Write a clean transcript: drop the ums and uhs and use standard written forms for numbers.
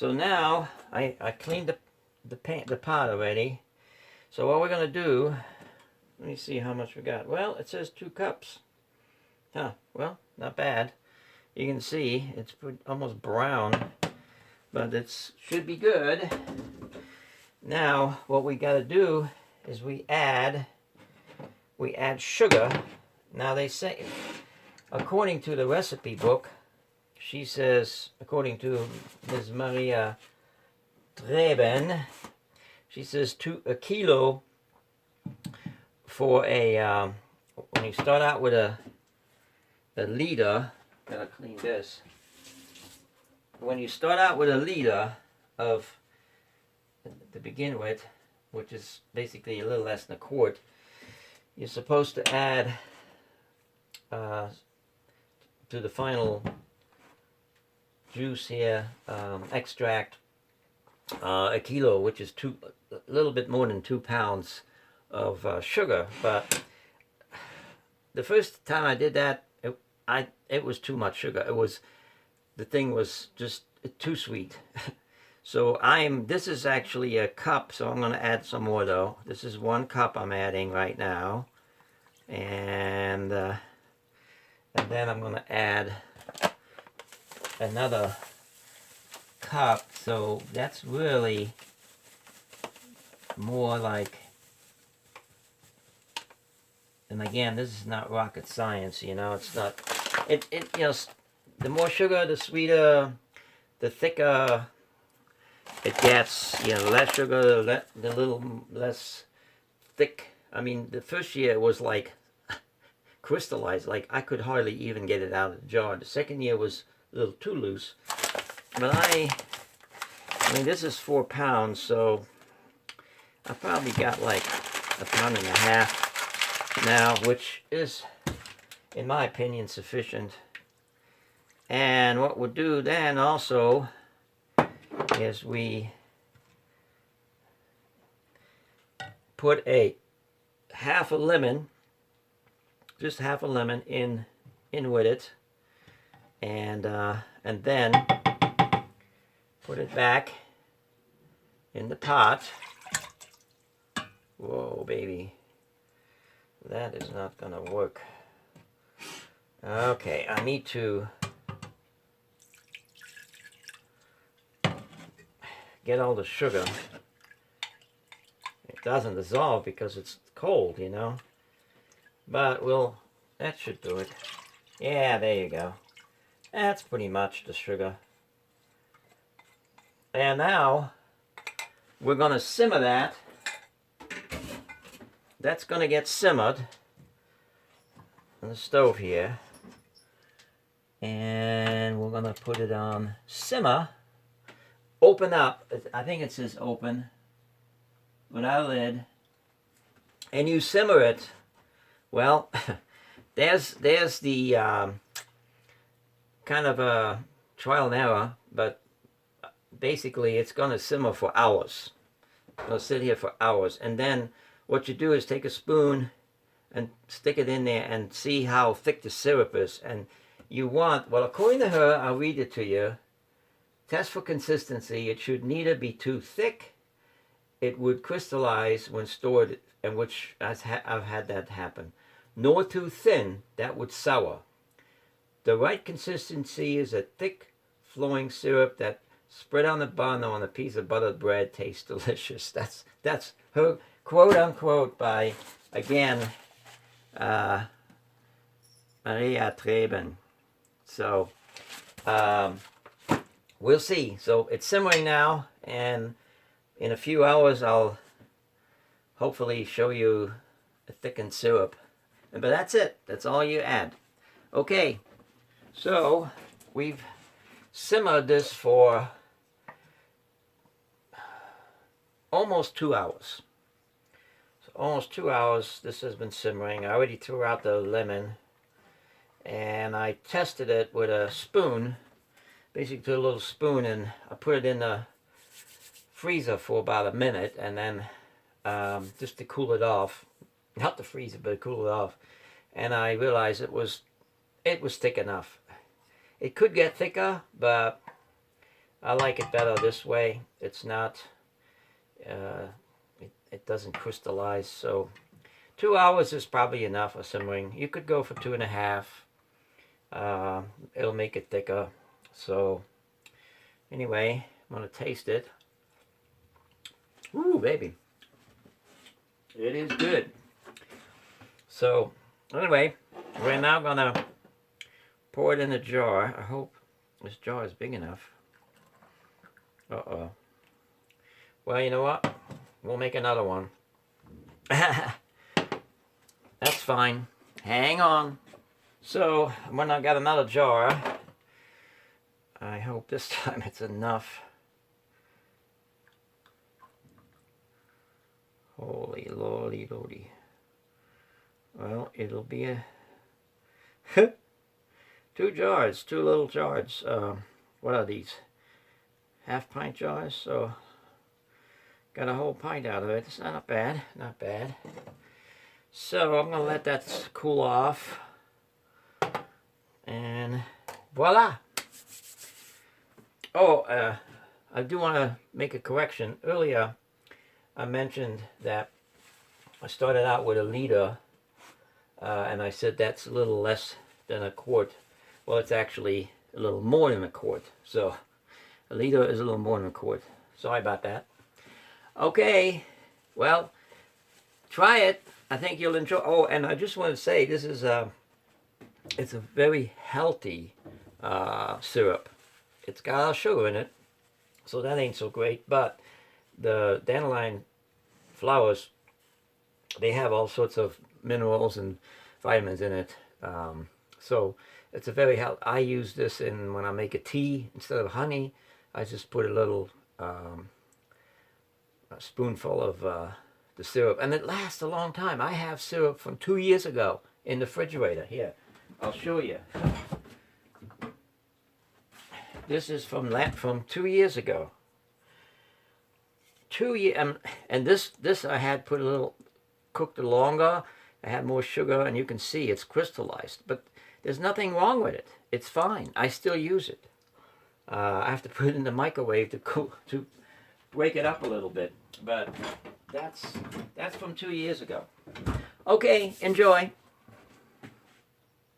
So now I cleaned the pot already. So what we're gonna do, let me see how much we got. Well, it says 2 cups. Huh, well, not bad. You can see it's almost brown, but it should be good. Now, what we gotta do is we add sugar. Now they say, according to the recipe book, she says, according to Ms. Maria Treben, she says a kilo for a, when you start out with a liter, gotta clean this. When you start out with a liter of, to begin with, which is basically a little less than a quart, you're supposed to add to the final juice here, extract, a kilo, which is a little bit more than 2 pounds of sugar. But the first time I did that, it was too much sugar. The thing was just too sweet. So this is actually a cup, so I'm going to add some more though. This is 1 cup I'm adding right now. And then I'm going to add another cup. So that's really more like, and again, this is not rocket science, you know, it's not, you know, the more sugar, the sweeter, the thicker it gets, you know, the less sugar, the little less thick. I mean, the first year it was like crystallized, like I could hardly even get it out of the jar. The second year was a little too loose. But I mean, this is 4 pounds, so I probably got like 1.5 pounds now, which is, in my opinion, sufficient. And what we'll do then also is we put half a lemon, just half a lemon in with it, and then put it back in the pot. Whoa, baby, that is not gonna work. Okay, I need to get all the sugar. It doesn't dissolve because it's cold, you know. But that should do it. Yeah, there you go. That's pretty much the sugar. And now we're going to simmer that. That's going to get simmered on the stove here. And we're going to put it on simmer. Open up. I think it says open without a lid. And you simmer it. Well, there's the kind of a trial and error, but basically it's going to simmer for hours. It's going to sit here for hours. And then what you do is take a spoon and stick it in there and see how thick the syrup is. And you want, well, according to her, I'll read it to you. Test for consistency. It should neither be too thick. It would crystallize when stored, and which I've had that happen. Nor too thin. That would sour. The right consistency is a thick, flowing syrup that spread on the bun or on a piece of buttered bread tastes delicious. That's her quote unquote by, again, Maria Treben. So we'll see. So it's simmering now, and in a few hours I'll hopefully show you a thickened syrup. But that's it. That's all you add. Okay, so we've simmered this for almost 2 hours. So almost 2 hours this has been simmering. I already threw out the lemon, and I tested it with a spoon, basically a little spoon, and I put it in the freezer for about a minute, and then just to cool it off. Not the freezer, but cool it off. And I realized it was thick enough. It could get thicker, but I like it better this way. It's not, it doesn't crystallize. So 2 hours is probably enough for simmering. You could go for 2.5. It'll make it thicker. So anyway, I'm gonna taste it. Ooh, baby, it is good. So anyway, we're now gonna pour it in a jar. I hope this jar is big enough. Uh-oh. Well, you know what? We'll make another one. That's fine. Hang on. So, when I got another jar, I hope this time it's enough. Holy lordy lordy. Well, it'll be a... 2 jars, 2 little jars. What are these? Half-pint jars, so got a whole pint out of it. It's not bad, not bad. So I'm gonna let that cool off, and voila. Oh, I do want to make a correction. Earlier, I mentioned that I started out with a liter, and I said that's a little less than a quart. Well, it's actually a little more than a quart. So a liter is a little more than a quart. Sorry about that. Okay, well, try it. I think you'll enjoy. Oh, and I just want to say this is it's a very healthy syrup. It's got a lot of sugar in it, so that ain't so great. But the dandelion flowers, they have all sorts of minerals and vitamins in it. So it's a very healthy. I use this in when I make a tea instead of honey. I just put a little a spoonful of the syrup, and it lasts a long time. I have syrup from 2 years ago in the refrigerator. Here, I'll show you. This is from 2 years ago. 2 years, and this I had put a little cooked it longer. I had more sugar, and you can see it's crystallized. But there's nothing wrong with it. It's fine. I still use it. I have to put it in the microwave to break it up a little bit. But that's from 2 years ago. Okay, enjoy.